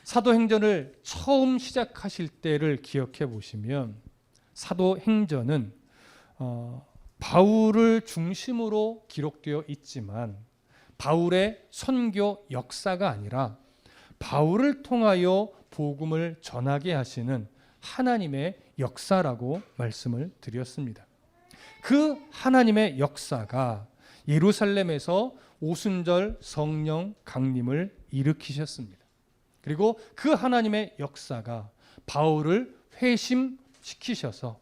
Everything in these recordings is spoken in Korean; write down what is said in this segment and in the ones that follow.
사도행전을 처음 시작하실 때를 기억해 보시면 사도행전은 바울을 중심으로 기록되어 있지만 바울의 선교 역사가 아니라 바울을 통하여 복음을 전하게 하시는 하나님의 역사라고 말씀을 드렸습니다. 그 하나님의 역사가 예루살렘에서 오순절 성령 강림을 일으키셨습니다. 그리고 그 하나님의 역사가 바울을 회심시키셔서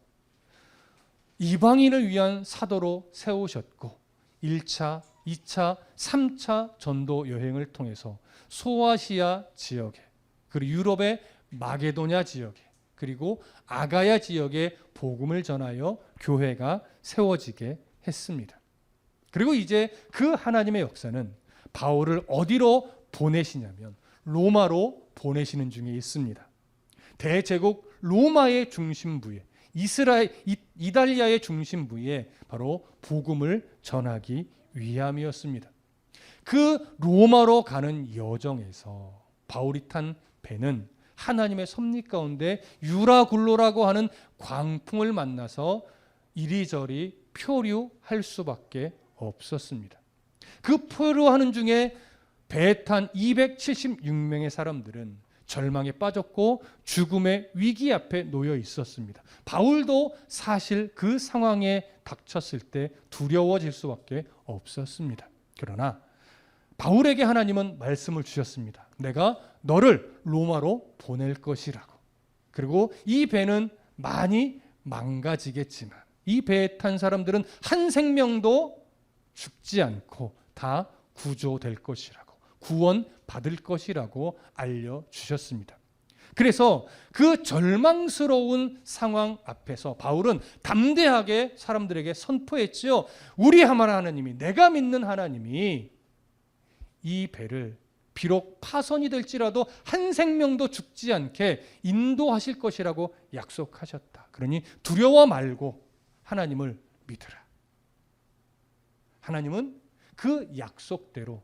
이방인을 위한 사도로 세우셨고 1차, 2차, 3차 전도 여행을 통해서 소아시아 지역에 그리고 유럽의 마게도냐 지역에 그리고 아가야 지역에 복음을 전하여 교회가 세워지게 했습니다. 그리고 이제 그 하나님의 역사는 바울을 어디로 보내시냐면 로마로 보내시는 중에 있습니다. 대제국 로마의 중심부에 이달리아의 중심부에 바로 복음을 전하기 위함이었습니다. 그 로마로 가는 여정에서 바울이 탄 배는 하나님의 섭리 가운데 유라굴로라고 하는 광풍을 만나서 이리저리 표류할 수밖에 없었습니다. 그 표류하는 중에 배에 탄 276명의 사람들은 절망에 빠졌고 죽음의 위기 앞에 놓여 있었습니다. 바울도 사실 그 상황에 닥쳤을 때 두려워질 수밖에 없었습니다. 그러나 바울에게 하나님은 말씀을 주셨습니다. 내가 너를 로마로 보낼 것이라고. 그리고 이 배는 많이 망가지겠지만 이 배에 탄 사람들은 한 생명도 죽지 않고 다 구조될 것이라고, 구원받을 것이라고 알려주셨습니다. 그래서 그 절망스러운 상황 앞에서 바울은 담대하게 사람들에게 선포했지요. 우리 하나님이, 내가 믿는 하나님이 이 배를 비록 파손이 될지라도 한 생명도 죽지 않게 인도하실 것이라고 약속하셨다. 그러니 두려워 말고 하나님을 믿으라. 하나님은 그 약속대로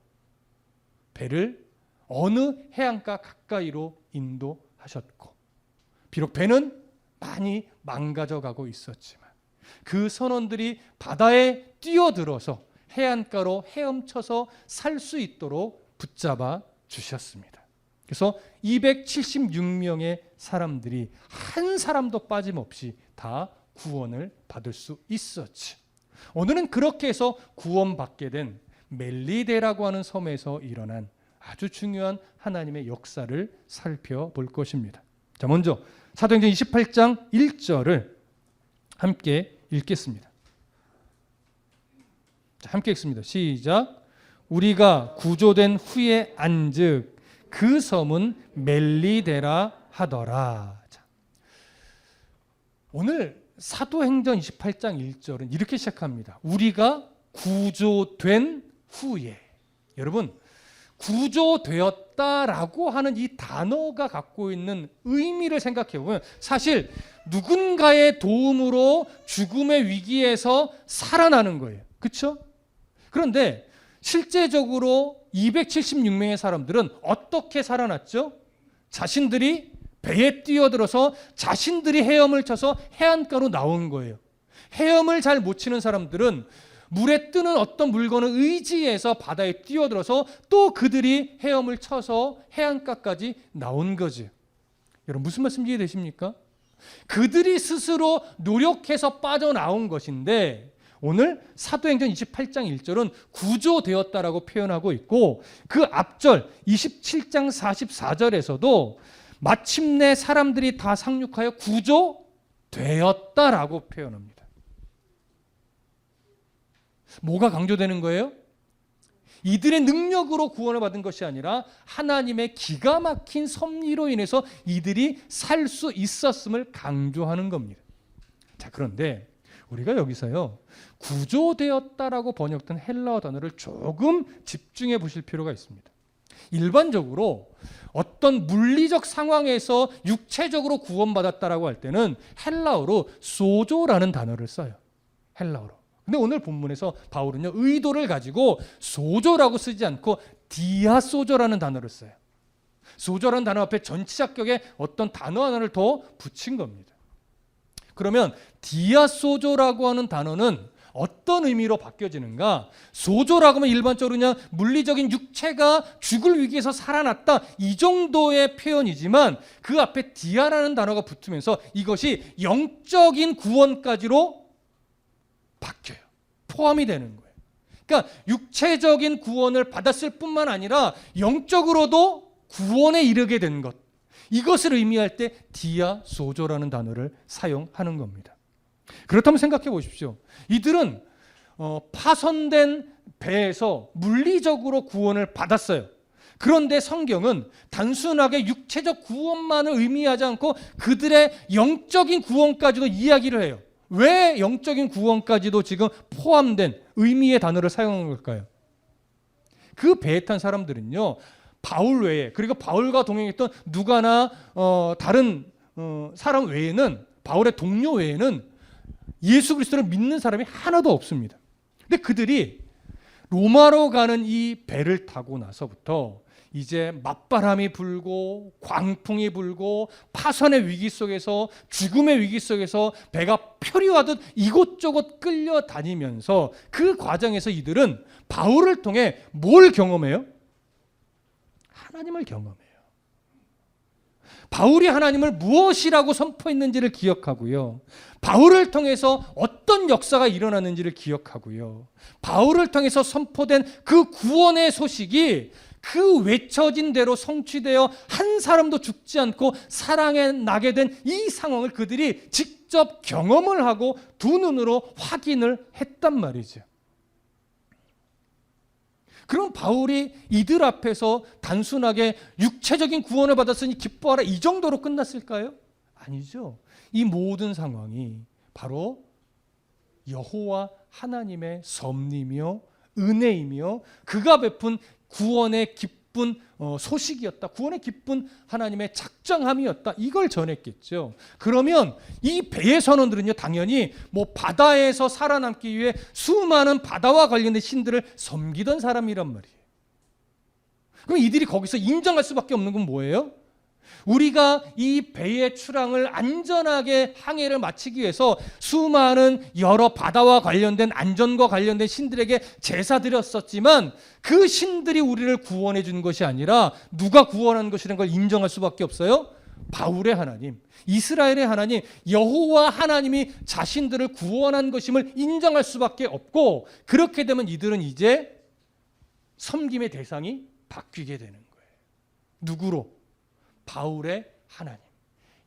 배를 어느 해안가 가까이로 인도하셨고 비록 배는 많이 망가져가고 있었지만 그 선원들이 바다에 뛰어들어서 해안가로 헤엄쳐서 살 수 있도록 붙잡아 주셨습니다. 그래서 276명의 사람들이 한 사람도 빠짐없이 다 구원을 받을 수 있었지. 오늘은 그렇게 해서 구원받게 된 멜리데라고 하는 섬에서 일어난 아주 중요한 하나님의 역사를 살펴볼 것입니다. 자, 먼저 사도행전 28장 1절을 함께 읽겠습니다. 자, 함께 읽습니다. 시작. 우리가 구조된 후에 안즉 그 섬은 멜리데라 하더라. 자, 오늘 사도행전 28장 1절은 이렇게 시작합니다. 우리가 구조된 후에. 여러분, 구조되었다라고 하는 이 단어가 갖고 있는 의미를 생각해 보면 사실 누군가의 도움으로 죽음의 위기에서 살아나는 거예요. 그렇죠? 그런데 실제적으로 276명의 사람들은 어떻게 살아났죠? 자신들이 배에 뛰어들어서 자신들이 헤엄을 쳐서 해안가로 나온 거예요. 헤엄을 잘 못 치는 사람들은 물에 뜨는 어떤 물건을 의지해서 바다에 뛰어들어서 또 그들이 헤엄을 쳐서 해안가까지 나온 거지. 여러분 무슨 말씀 이해되십니까? 그들이 스스로 노력해서 빠져나온 것인데 오늘 사도행전 28장 1절은 구조되었다라고 표현하고 있고 그 앞절 27장 44절에서도 마침내 사람들이 다 상륙하여 구조되었다라고 표현합니다. 뭐가 강조되는 거예요? 이들의 능력으로 구원을 받은 것이 아니라 하나님의 기가 막힌 섭리로 인해서 이들이 살 수 있었음을 강조하는 겁니다. 자, 그런데 우리가 여기서요 구조되었다라고 번역된 헬라어 단어를 조금 집중해 보실 필요가 있습니다. 일반적으로 어떤 물리적 상황에서 육체적으로 구원받았다라고 할 때는 헬라어로 소조라는 단어를 써요. 헬라어로. 근데 오늘 본문에서 바울은요 의도를 가지고 소조라고 쓰지 않고 디아소조라는 단어를 써요. 소조라는 단어 앞에 전치사 격의 어떤 단어 하나를 더 붙인 겁니다. 그러면 디아소조라고 하는 단어는 어떤 의미로 바뀌어지는가? 소조라고 하면 일반적으로 그냥 물리적인 육체가 죽을 위기에서 살아났다, 이 정도의 표현이지만 그 앞에 디아라는 단어가 붙으면서 이것이 영적인 구원까지로 바뀌어요. 포함이 되는 거예요. 그러니까 육체적인 구원을 받았을 뿐만 아니라 영적으로도 구원에 이르게 된 것, 이것을 의미할 때 디아소조라는 단어를 사용하는 겁니다. 그렇다면 생각해 보십시오. 이들은 파손된 배에서 물리적으로 구원을 받았어요. 그런데 성경은 단순하게 육체적 구원만을 의미하지 않고 그들의 영적인 구원까지도 이야기를 해요. 왜 영적인 구원까지도 지금 포함된 의미의 단어를 사용한 걸까요? 그 배에 탄 사람들은요, 바울 외에, 그리고 바울과 동행했던 누가나 다른 사람 외에는, 바울의 동료 외에는 예수 그리스도를 믿는 사람이 하나도 없습니다. 근데 그들이 로마로 가는 이 배를 타고 나서부터 이제 맞바람이 불고 광풍이 불고 파선의 위기 속에서, 죽음의 위기 속에서 배가 표류하듯 이곳저곳 끌려다니면서 그 과정에서 이들은 바울을 통해 뭘 경험해요? 하나님을 경험해요. 바울이 하나님을 무엇이라고 선포했는지를 기억하고요. 바울을 통해서 어떤 역사가 일어났는지를 기억하고요. 바울을 통해서 선포된 그 구원의 소식이 그 외쳐진 대로 성취되어 한 사람도 죽지 않고 사랑에 나게 된 이 상황을 그들이 직접 경험을 하고 두 눈으로 확인을 했단 말이죠. 그럼 바울이 이들 앞에서 단순하게 육체적인 구원을 받았으니 기뻐하라, 이 정도로 끝났을까요? 아니죠. 이 모든 상황이 바로 여호와 하나님의 섭리며 은혜이며 그가 베푼 구원의 기쁜 소식이었다. 구원의 기쁜 하나님의 작정함이었다. 이걸 전했겠죠. 그러면 이 배의 선원들은요, 당연히 뭐 바다에서 살아남기 위해 수많은 바다와 관련된 신들을 섬기던 사람이란 말이에요. 그럼 이들이 거기서 인정할 수밖에 없는 건 뭐예요? 우리가 이 배의 출항을 안전하게 항해를 마치기 위해서 수많은 여러 바다와 관련된 안전과 관련된 신들에게 제사 드렸었지만 그 신들이 우리를 구원해 주는 것이 아니라 누가 구원한 것이라는 걸 인정할 수밖에 없어요? 바울의 하나님, 이스라엘의 하나님, 여호와 하나님이 자신들을 구원한 것임을 인정할 수밖에 없고, 그렇게 되면 이들은 이제 섬김의 대상이 바뀌게 되는 거예요. 누구로? 바울의 하나님,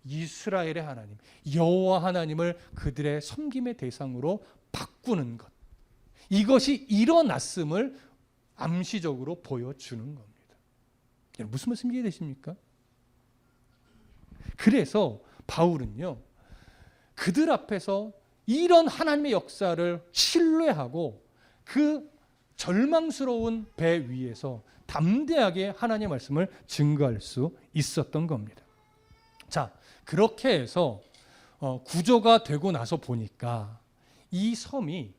이스라엘의 하나님, 여호와 하나님을 그들의 섬김의 대상으로 바꾸는 것, 이것이 일어났음을 암시적으로 보여주는 겁니다. 무슨 말씀 이해되십니까? 그래서 바울은요, 그들 앞에서 이런 하나님의 역사를 신뢰하고 그 절망스러운 배 위에서 담대하게 하나님의 말씀을 증거할 수 있었던 겁니다. 자, 그렇게 해서 구조가 되고 나서 보니까 이 섬의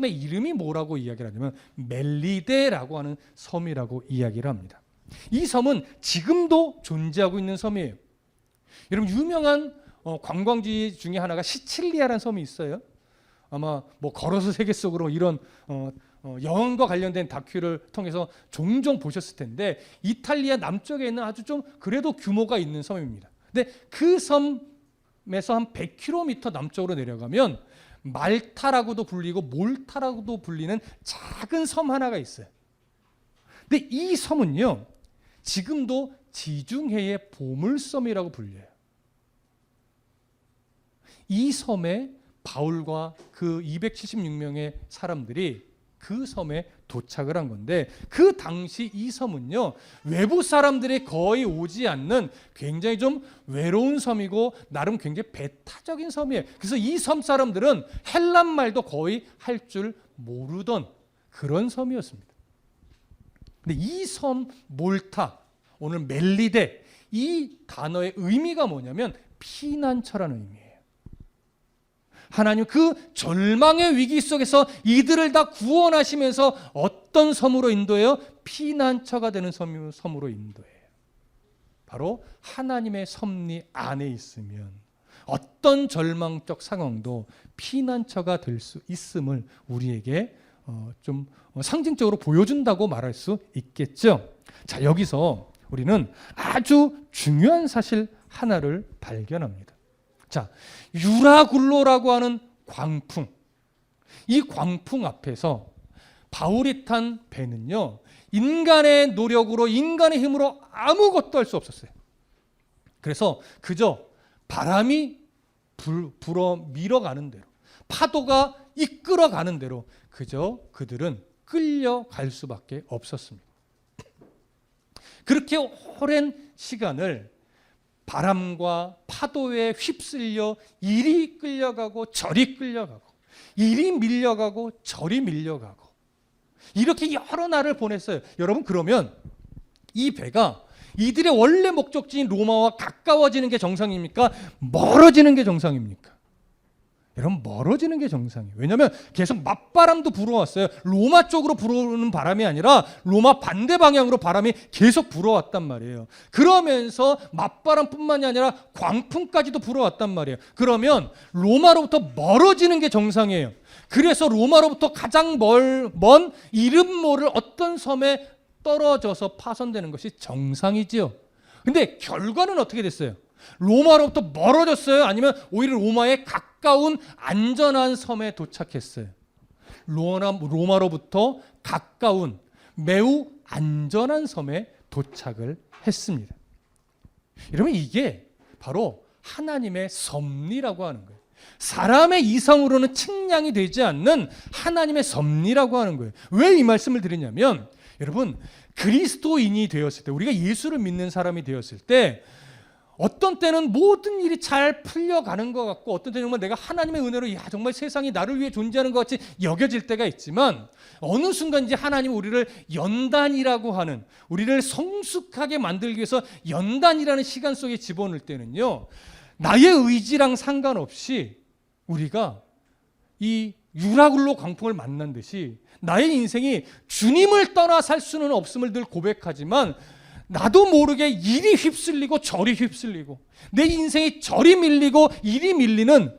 이름이 뭐라고 이야기를 하냐면 멜리데라고 하는 섬이라고 이야기를 합니다. 이 섬은 지금도 존재하고 있는 섬이에요. 여러분, 유명한 관광지 중에 하나가 시칠리아라는 섬이 있어요. 아마 뭐 걸어서 세계 속으로 이런 여행과 관련된 다큐를 통해서 종종 보셨을 텐데, 이탈리아 남쪽에 있는 아주 좀 그래도 규모가 있는 섬입니다. 근데 그 섬에서 한 100km 남쪽으로 내려가면 말타라고도 불리고 몰타라고도 불리는 작은 섬 하나가 있어요. 근데 이 섬은요, 지금도 지중해의 보물섬이라고 불려요. 이 섬에 바울과 그 276명의 사람들이 그 섬에 도착을 한 건데, 그 당시 이 섬은요, 외부 사람들이 거의 오지 않는 굉장히 좀 외로운 섬이고 나름 굉장히 배타적인 섬이에요. 그래서 이 섬 사람들은 헬란 말도 거의 할 줄 모르던 그런 섬이었습니다. 근데 이 섬 몰타, 오늘 멜리데, 이 단어의 의미가 뭐냐면 피난처라는 의미예요. 하나님 그 절망의 위기 속에서 이들을 다 구원하시면서 어떤 섬으로 인도해요? 피난처가 되는 섬으로 인도해요. 바로 하나님의 섭리 안에 있으면 어떤 절망적 상황도 피난처가 될 수 있음을 우리에게 좀 상징적으로 보여준다고 말할 수 있겠죠. 자, 여기서 우리는 아주 중요한 사실 하나를 발견합니다. 자, 유라굴로라고 하는 광풍, 이 광풍 앞에서 바울이 탄 배는요, 인간의 노력으로, 인간의 힘으로 아무것도 할 수 없었어요. 그래서 그저 바람이 불어 밀어가는 대로, 파도가 이끌어가는 대로 그저 그들은 끌려갈 수밖에 없었습니다. 그렇게 오랜 시간을 바람과 파도에 휩쓸려 이리 끌려가고 저리 끌려가고, 이리 밀려가고 저리 밀려가고, 이렇게 여러 날을 보냈어요. 여러분, 그러면 이 배가 이들의 원래 목적지인 로마와 가까워지는 게 정상입니까? 멀어지는 게 정상입니까? 여러분, 멀어지는 게 정상이에요. 왜냐하면 계속 맞바람도 불어왔어요. 로마 쪽으로 불어오는 바람이 아니라 로마 반대 방향으로 바람이 계속 불어왔단 말이에요. 그러면서 맞바람뿐만이 아니라 광풍까지도 불어왔단 말이에요. 그러면 로마로부터 멀어지는 게 정상이에요. 그래서 로마로부터 가장 먼 이름 모를 어떤 섬에 떨어져서 파손되는 것이 정상이지요. 근데 결과는 어떻게 됐어요? 로마로부터 멀어졌어요? 아니면 오히려 로마에 가까운 안전한 섬에 도착했어요? 로마로부터 가까운 매우 안전한 섬에 도착을 했습니다. 여러분, 이게 바로 하나님의 섭리라고 하는 거예요. 사람의 이성으로는 측량이 되지 않는 하나님의 섭리라고 하는 거예요. 왜 이 말씀을 드리냐면, 여러분, 그리스도인이 되었을 때, 우리가 예수를 믿는 사람이 되었을 때 어떤 때는 모든 일이 잘 풀려가는 것 같고, 어떤 때는 정말 내가 하나님의 은혜로 정말 세상이 나를 위해 존재하는 것 같이 여겨질 때가 있지만, 어느 순간인지 하나님 우리를 연단이라고 하는, 우리를 성숙하게 만들기 위해서 연단이라는 시간 속에 집어넣을 때는요, 나의 의지랑 상관없이 우리가 이 유라굴로 광풍을 만난 듯이 나의 인생이 주님을 떠나 살 수는 없음을 늘 고백하지만, 나도 모르게 이리 휩쓸리고 저리 휩쓸리고, 내 인생이 저리 밀리고 이리 밀리는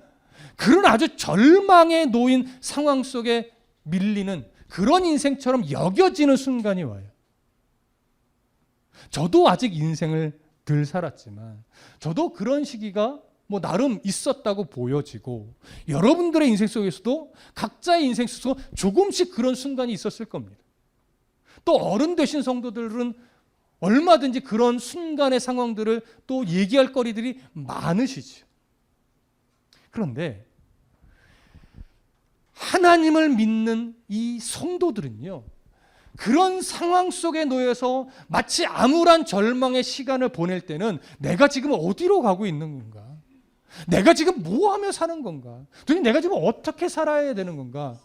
그런 아주 절망에 놓인 상황 속에 밀리는 그런 인생처럼 여겨지는 순간이 와요. 저도 아직 인생을 덜 살았지만 저도 그런 시기가 나름 있었다고 보여지고, 여러분들의 인생 속에서도 각자의 인생 속에서 조금씩 그런 순간이 있었을 겁니다. 또 어른 되신 성도들은 얼마든지 그런 순간의 상황들을 또 얘기할 거리들이 많으시죠. 그런데 하나님을 믿는 이 성도들은요, 그런 상황 속에 놓여서 마치 암울한 절망의 시간을 보낼 때는 내가 지금 어디로 가고 있는 건가? 내가 지금 뭐 하며 사는 건가? 도대체 내가 지금 어떻게 살아야 되는 건가?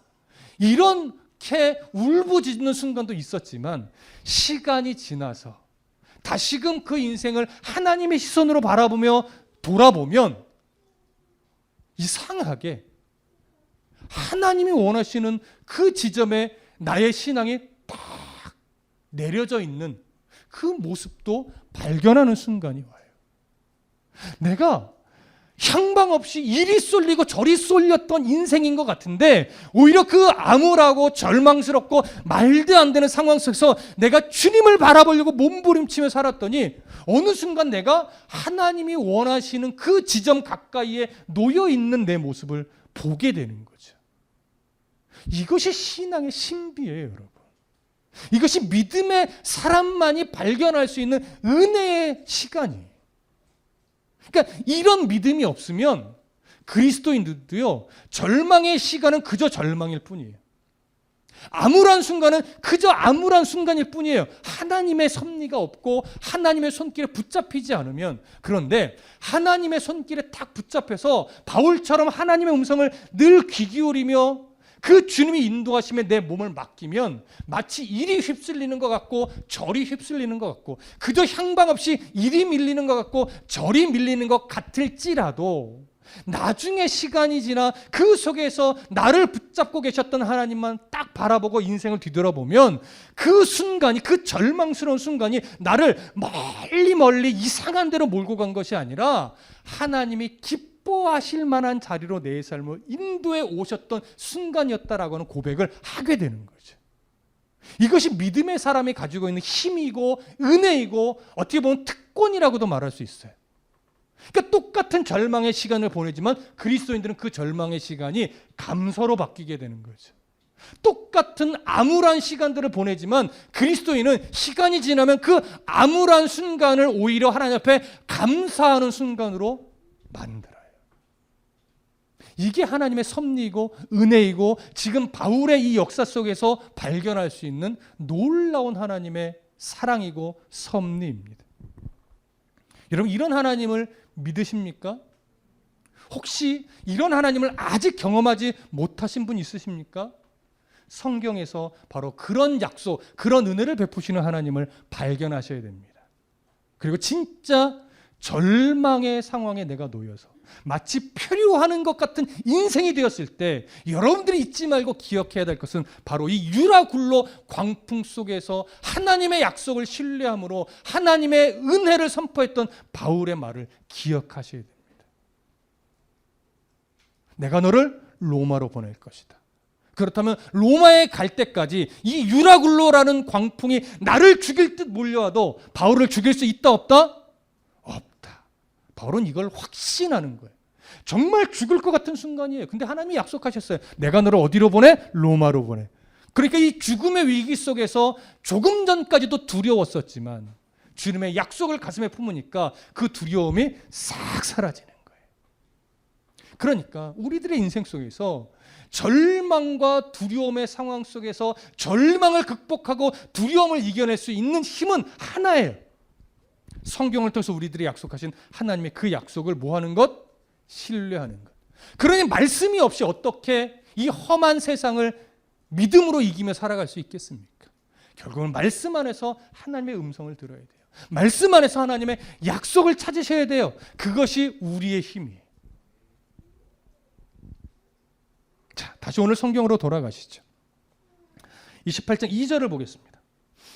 이렇게 울부짖는 순간도 있었지만, 시간이 지나서 다시금 그 인생을 하나님의 시선으로 바라보며 돌아보면 이상하게 하나님이 원하시는 그 지점에 나의 신앙이 딱 내려져 있는 그 모습도 발견하는 순간이 와요. 내가 향방 없이 이리 쏠리고 저리 쏠렸던 인생인 것 같은데, 오히려 그 암울하고 절망스럽고 말도 안 되는 상황 속에서 내가 주님을 바라보려고 몸부림치며 살았더니 어느 순간 내가 하나님이 원하시는 그 지점 가까이에 놓여 있는 내 모습을 보게 되는 거죠. 이것이 신앙의 신비예요, 여러분. 이것이 믿음의 사람만이 발견할 수 있는 은혜의 시간이에요. 그러니까 이런 믿음이 없으면 그리스도인들도요, 절망의 시간은 그저 절망일 뿐이에요. 암울한 순간은 그저 암울한 순간일 뿐이에요. 하나님의 섭리가 없고 하나님의 손길에 붙잡히지 않으면. 그런데 하나님의 손길에 딱 붙잡혀서 바울처럼 하나님의 음성을 늘 귀 기울이며 그 주님이 인도하심에 내 몸을 맡기면 마치 이리 휩쓸리는 것 같고 저리 휩쓸리는 것 같고, 그저 향방 없이 이리 밀리는 것 같고 저리 밀리는 것 같을지라도 나중에 시간이 지나 그 속에서 나를 붙잡고 계셨던 하나님만 딱 바라보고 인생을 뒤돌아보면 그 순간이, 그 절망스러운 순간이 나를 멀리 멀리 이상한 데로 몰고 간 것이 아니라 하나님이 기뻐하실 만한 자리로 내 삶을 인도해 오셨던 순간이었다라고 하는 고백을 하게 되는 거죠. 이것이 믿음의 사람이 가지고 있는 힘이고 은혜이고 어떻게 보면 특권이라고도 말할 수 있어요. 그러니까 똑같은 절망의 시간을 보내지만 그리스도인들은 그 절망의 시간이 감사로 바뀌게 되는 거죠. 똑같은 암울한 시간들을 보내지만 그리스도인은 시간이 지나면 그 암울한 순간을 오히려 하나님 앞에 감사하는 순간으로 만들어요. 이게 하나님의 섭리이고 은혜이고 지금 바울의 이 역사 속에서 발견할 수 있는 놀라운 하나님의 사랑이고 섭리입니다. 여러분, 이런 하나님을 믿으십니까? 혹시 이런 하나님을 아직 경험하지 못하신 분 있으십니까? 성경에서 바로 그런 약속, 그런 은혜를 베푸시는 하나님을 발견하셔야 됩니다. 그리고 진짜 절망의 상황에 내가 놓여서 마치 표류하는 것 같은 인생이 되었을 때 여러분들이 잊지 말고 기억해야 될 것은 바로 이 유라굴로 광풍 속에서 하나님의 약속을 신뢰함으로 하나님의 은혜를 선포했던 바울의 말을 기억하셔야 됩니다. 내가 너를 로마로 보낼 것이다. 그렇다면 로마에 갈 때까지 이 유라굴로라는 광풍이 나를 죽일 듯 몰려와도 바울을 죽일 수 있다 없다? 없다. 바울은 이걸 확신하는 거예요. 정말 죽을 것 같은 순간이에요. 근데 하나님이 약속하셨어요. 내가 너를 어디로 보내? 로마로 보내. 그러니까 이 죽음의 위기 속에서 조금 전까지도 두려웠었지만 주님의 약속을 가슴에 품으니까 그 두려움이 싹 사라지는 거예요. 그러니까 우리들의 인생 속에서 절망과 두려움의 상황 속에서 절망을 극복하고 두려움을 이겨낼 수 있는 힘은 하나예요. 성경을 통해서 우리들이 약속하신 하나님의 그 약속을 뭐하는 것? 신뢰하는 것. 그러니 말씀이 없이 어떻게 이 험한 세상을 믿음으로 이기며 살아갈 수 있겠습니까? 결국은 말씀 안에서 하나님의 음성을 들어야 돼요. 말씀 안에서 하나님의 약속을 찾으셔야 돼요. 그것이 우리의 힘이에요. 자, 다시 오늘 성경으로 돌아가시죠. 28장 2절을 보겠습니다.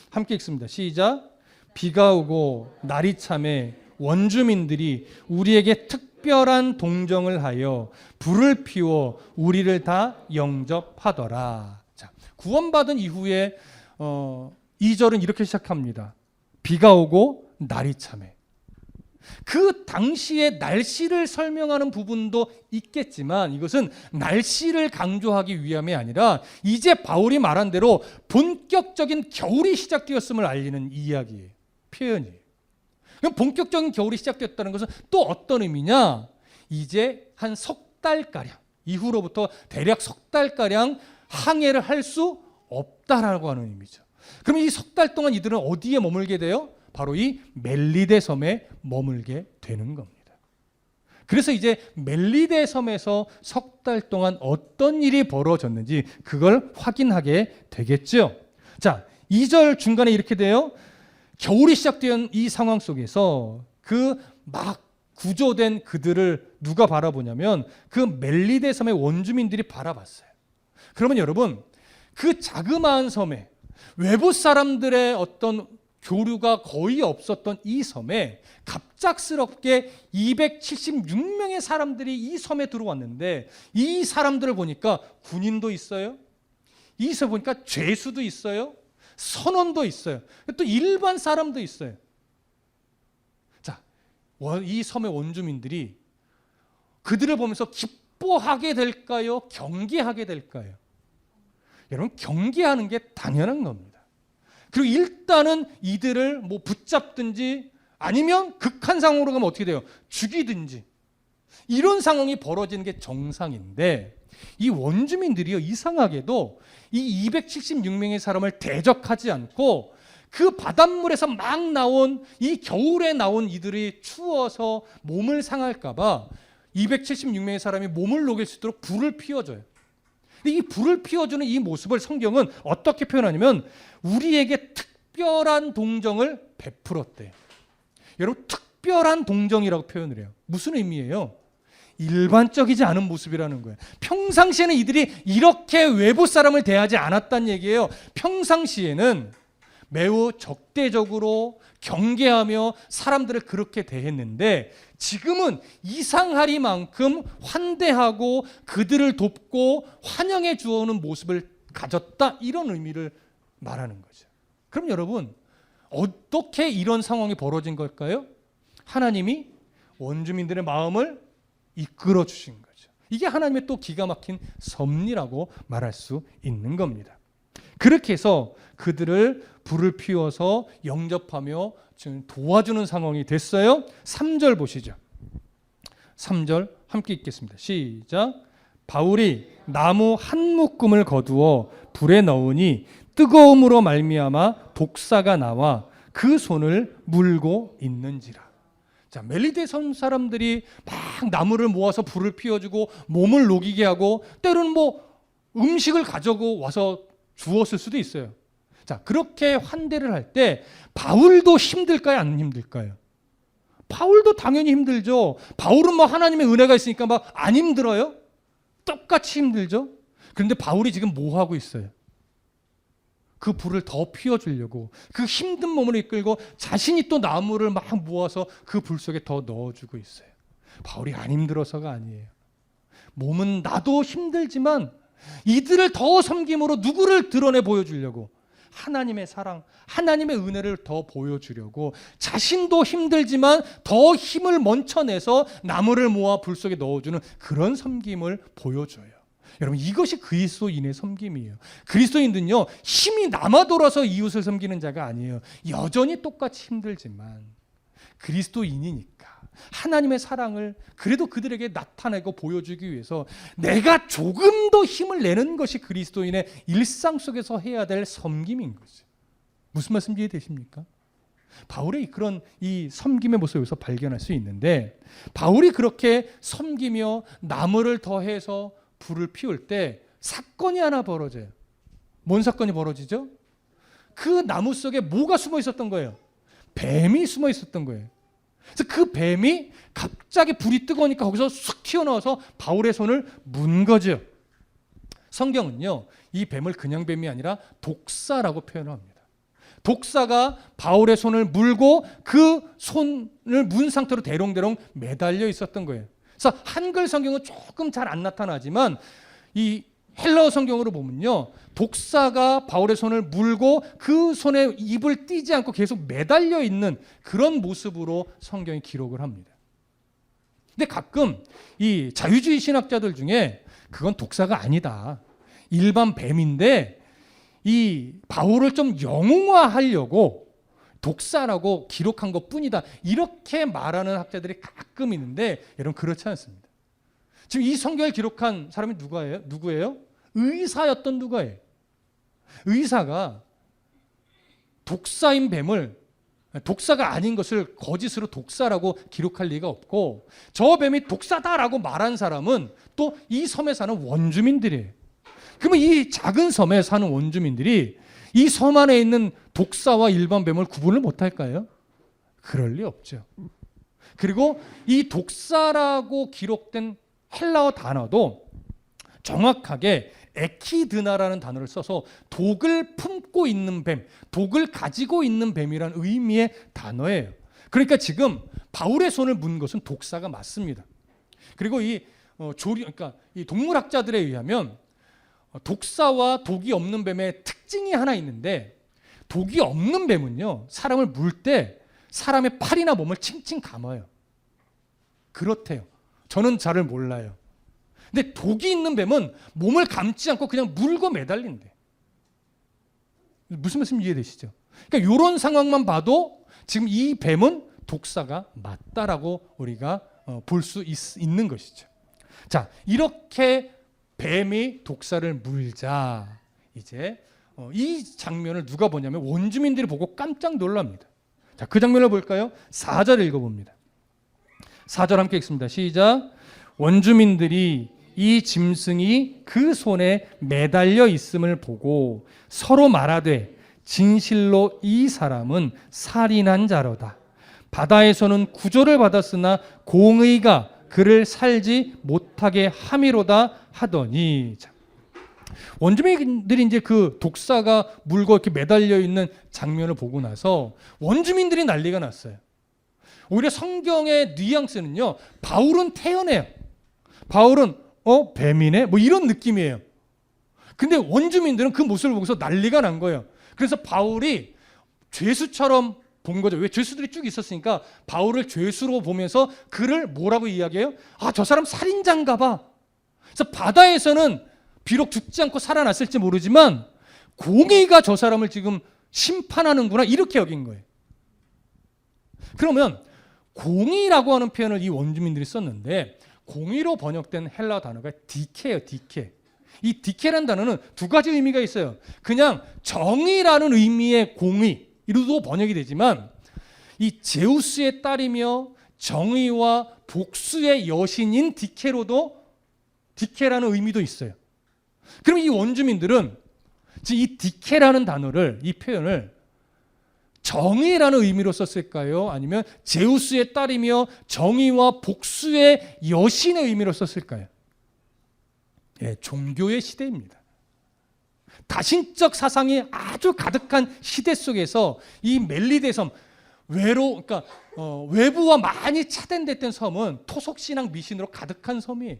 함께 읽습니다. 시작. 비가 오고 날이 참에 원주민들이 우리에게 특별한 동정을 하여 불을 피워 우리를 다 영접하더라. 자, 구원받은 이후에 2절은 이렇게 시작합니다. 비가 오고 날이 참에. 그 당시의 날씨를 설명하는 부분도 있겠지만 이것은 날씨를 강조하기 위함이 아니라 이제 바울이 말한 대로 본격적인 겨울이 시작되었음을 알리는 이야기예요. 표현이에요. 그럼 본격적인 겨울이 시작되었다는 것은 또 어떤 의미냐? 이제 한 석 달가량, 이후로부터 대략 석 달가량 항해를 할 수 없다라고 하는 의미죠. 그럼 이 석 달 동안 이들은 어디에 머물게 돼요? 바로 이 멜리데 섬에 머물게 되는 겁니다. 그래서 이제 멜리데 섬에서 석 달 동안 어떤 일이 벌어졌는지 그걸 확인하게 되겠죠. 자, 2절 중간에 이렇게 돼요. 겨울이 시작된 이 상황 속에서 그 막 구조된 그들을 누가 바라보냐면 그 멜리데 섬의 원주민들이 바라봤어요. 그러면 여러분, 그 자그마한 섬에 외부 사람들의 어떤 교류가 거의 없었던 이 섬에 갑작스럽게 276명의 사람들이 이 섬에 들어왔는데 이 사람들을 보니까 군인도 있어요. 이 섬 보니까 죄수도 있어요. 선원도 있어요. 또 일반 사람도 있어요. 자, 이 섬의 원주민들이 그들을 보면서 기뻐하게 될까요? 경계하게 될까요? 여러분, 경계하는 게 당연한 겁니다. 그리고 일단은 이들을 뭐 붙잡든지 아니면 극한 상황으로 가면 어떻게 돼요? 죽이든지 이런 상황이 벌어지는 게 정상인데 이 원주민들이요, 이상하게도 이 276명의 사람을 대적하지 않고 그 바닷물에서 막 나온 이 겨울에 나온 이들이 추워서 몸을 상할까 봐 276명의 사람이 몸을 녹일 수 있도록 불을 피워줘요. 이 불을 피워주는 이 모습을 성경은 어떻게 표현하냐면 우리에게 특별한 동정을 베풀었대요. 여러분, 특별한 동정이라고 표현을 해요. 무슨 의미예요? 일반적이지 않은 모습이라는 거예요. 평상시에는 이들이 이렇게 외부 사람을 대하지 않았다는 얘기예요. 평상시에는 매우 적대적으로 경계하며 사람들을 그렇게 대했는데 지금은 이상하리만큼 환대하고 그들을 돕고 환영해 주어오는 모습을 가졌다, 이런 의미를 말하는 거죠. 그럼 여러분, 어떻게 이런 상황이 벌어진 걸까요? 하나님이 원주민들의 마음을 이끌어 주신 거죠. 이게 하나님의 또 기가 막힌 섭리라고 말할 수 있는 겁니다. 그렇게 해서 그들을 불을 피워서 영접하며 지금 도와주는 상황이 됐어요. 3절 보시죠. 3절 함께 읽겠습니다. 시작. 바울이 나무 한 묶음을 거두어 불에 넣으니 뜨거움으로 말미암아 독사가 나와 그 손을 물고 있는지라. 자, 멜리데 섬 사람들이 막 나무를 모아서 불을 피워주고 몸을 녹이게 하고 때로는 뭐 음식을 가져고 와서 주었을 수도 있어요. 자, 그렇게 환대를 할 때 바울도 힘들까요? 안 힘들까요? 바울도 당연히 힘들죠. 바울은 뭐 하나님의 은혜가 있으니까 막 안 힘들어요? 똑같이 힘들죠. 그런데 바울이 지금 뭐 하고 있어요? 그 불을 더 피워주려고 그 힘든 몸을 이끌고 자신이 또 나무를 막 모아서 그 불 속에 더 넣어주고 있어요. 바울이 안 힘들어서가 아니에요. 몸은 나도 힘들지만 이들을 더 섬김으로 누구를 드러내 보여주려고, 하나님의 사랑, 하나님의 은혜를 더 보여주려고 자신도 힘들지만 더 힘을 먼쳐내서 나무를 모아 불 속에 넣어주는 그런 섬김을 보여줘요. 여러분, 이것이 그리스도인의 섬김이에요. 그리스도인들은요, 힘이 남아 돌아서 이웃을 섬기는 자가 아니에요. 여전히 똑같이 힘들지만 그리스도인이니까 하나님의 사랑을 그래도 그들에게 나타내고 보여주기 위해서 내가 조금 더 힘을 내는 것이 그리스도인의 일상 속에서 해야 될 섬김인 거죠. 무슨 말씀 이해되십니까? 바울의 그런 이 섬김의 모습을 여기서 발견할 수 있는데, 바울이 그렇게 섬기며 나무를 더해서 불을 피울 때 사건이 하나 벌어져요. 뭔 사건이 벌어지죠? 그 나무 속에 뭐가 숨어 있었던 거예요? 뱀이 숨어 있었던 거예요. 그래서 그 뱀이 갑자기 불이 뜨거우니까 거기서 쑥 튀어나와서 바울의 손을 문 거죠. 성경은요, 이 뱀을 그냥 뱀이 아니라 독사라고 표현합니다. 독사가 바울의 손을 물고 그 손을 문 상태로 대롱대롱 매달려 있었던 거예요. 그래서 한글 성경은 조금 잘 안 나타나지만 이 헬라어 성경으로 보면요, 독사가 바울의 손을 물고 그 손에 입을 띄지 않고 계속 매달려 있는 그런 모습으로 성경이 기록을 합니다. 근데 가끔 이 자유주의 신학자들 중에 그건 독사가 아니다, 일반 뱀인데 이 바울을 좀 영웅화하려고 독사라고 기록한 것뿐이다, 이렇게 말하는 학자들이 가끔 있는데 여러분, 그렇지 않습니다. 지금 이 성경을 기록한 사람이 누구예요? 의사였던 누가예요. 의사가 독사인 뱀을, 독사가 아닌 것을 거짓으로 독사라고 기록할 리가 없고, 저 뱀이 독사다라고 말한 사람은 또 이 섬에 사는 원주민들이에요. 그러면 이 작은 섬에 사는 원주민들이 이 섬 안에 있는 독사와 일반 뱀을 구분을 못할까요? 그럴 리 없죠. 그리고 이 독사라고 기록된 헬라어 단어도 정확하게 에키드나라는 단어를 써서 독을 품고 있는 뱀, 독을 가지고 있는 뱀이라는 의미의 단어예요. 그러니까 지금 바울의 손을 문 것은 독사가 맞습니다. 그리고 그러니까 이 동물학자들에 의하면 독사와 독이 없는 뱀의 특징이 하나 있는데, 독이 없는 뱀은요, 사람을 물 때 사람의 팔이나 몸을 칭칭 감아요. 그렇대요. 저는 잘 몰라요. 근데 독이 있는 뱀은 몸을 감지 않고 그냥 물고 매달린대. 무슨 말씀 이해되시죠? 그러니까 이런 상황만 봐도 지금 이 뱀은 독사가 맞다라고 우리가 볼 수 있는 것이죠. 자, 이렇게 뱀이 독사를 물자, 이제 이 장면을 누가 보냐면 원주민들이 보고 깜짝 놀랍니다. 자, 그 장면을 볼까요? 4절 읽어봅니다. 4절 함께 읽습니다. 시작. 원주민들이 이 짐승이 그 손에 매달려 있음을 보고 서로 말하되 진실로 이 사람은 살인한 자로다. 바다에서는 구조를 받았으나 공의가 그를 살지 못하게 함이로다 하더니. 자, 원주민들이 이제 그 독사가 물고 이렇게 매달려 있는 장면을 보고 나서 원주민들이 난리가 났어요. 오히려 성경의 뉘앙스는요, 바울은 태연해요. 바울은 뱀이네? 뭐 이런 느낌이에요. 근데 원주민들은 그 모습을 보고서 난리가 난 거예요. 그래서 바울이 죄수처럼 본 거죠. 왜? 죄수들이 쭉 있었으니까 바울을 죄수로 보면서 그를 뭐라고 이야기해요? 아, 저 사람 살인자인가 봐. 그래서 바다에서는 비록 죽지 않고 살아났을지 모르지만 공의가 저 사람을 지금 심판하는구나, 이렇게 여긴 거예요. 그러면 공의라고 하는 표현을 이 원주민들이 썼는데 공의로 번역된 헬라어 단어가 디케예요. 디케. 이 디케라는 단어는 두 가지 의미가 있어요. 그냥 정의라는 의미의 공의로도 번역이 되지만 이 제우스의 딸이며 정의와 복수의 여신인 디케라는 의미도 있어요. 그럼 이 원주민들은 이 디케라는 단어를, 이 표현을 정의라는 의미로 썼을까요? 아니면 제우스의 딸이며 정의와 복수의 여신의 의미로 썼을까요? 예, 종교의 시대입니다. 다신적 사상이 아주 가득한 시대 속에서 이 멜리데섬, 그러니까 외부와 많이 차단됐던 섬은 토속신앙 미신으로 가득한 섬이에요.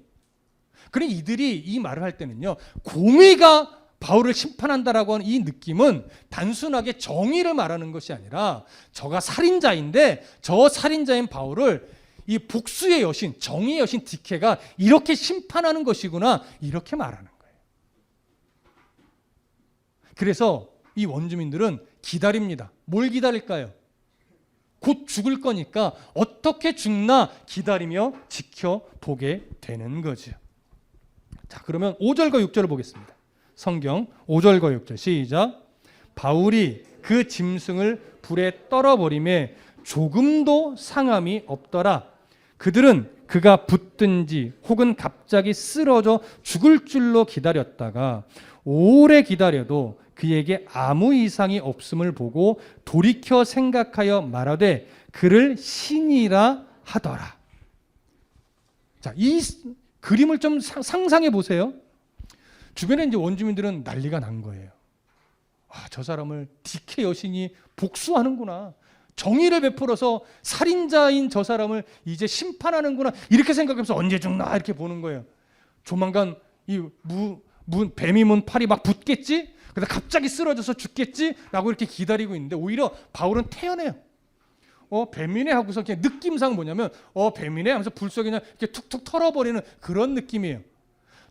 그러니 이들이 이 말을 할 때는요, 공의가 바울을 심판한다라고 하는 이 느낌은 단순하게 정의를 말하는 것이 아니라 저가 살인자인데 저 살인자인 바울을 이 복수의 여신, 정의의 여신 디케가 이렇게 심판하는 것이구나, 이렇게 말하는 거예요. 그래서 이 원주민들은 기다립니다. 뭘 기다릴까요? 곧 죽을 거니까 어떻게 죽나 기다리며 지켜보게 되는 거죠. 자, 그러면 5절과 6절을 보겠습니다. 성경 5절과 6절 시작. 바울이 그 짐승을 불에 떨어버리매 조금도 상함이 없더라. 그들은 그가 붙든지 혹은 갑자기 쓰러져 죽을 줄로 기다렸다가 오래 기다려도 그에게 아무 이상이 없음을 보고 돌이켜 생각하여 말하되 그를 신이라 하더라. 자, 이 그림을 좀 상상해 보세요. 주변에 이제 원주민들은 난리가 난 거예요. 아, 저 사람을 디케 여신이 복수하는구나. 정의를 베풀어서 살인자인 저 사람을 이제 심판하는구나. 이렇게 생각하면서 언제 죽나 이렇게 보는 거예요. 조만간 이 뱀이 문 팔이 막 붙겠지? 그래서 갑자기 쓰러져서 죽겠지? 라고 이렇게 기다리고 있는데 오히려 바울은 태연해요. 뱀이네 하고서 그냥 느낌상 뭐냐면 뱀이네 하면서 불 속에 그냥 이렇게 툭툭 털어버리는 그런 느낌이에요.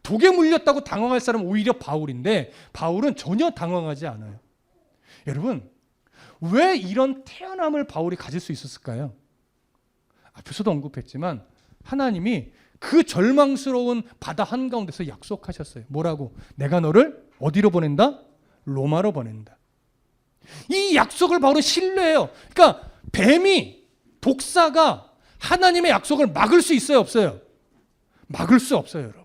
독에 물렸다고 당황할 사람은 오히려 바울인데 바울은 전혀 당황하지 않아요. 여러분, 왜 이런 태연함을 바울이 가질 수 있었을까요? 앞에서도 언급했지만 하나님이 그 절망스러운 바다 한가운데서 약속하셨어요. 뭐라고? 내가 너를 어디로 보낸다? 로마로 보낸다. 이 약속을 바울은 신뢰해요. 그러니까 뱀이, 독사가 하나님의 약속을 막을 수 있어요, 없어요? 막을 수 없어요, 여러분.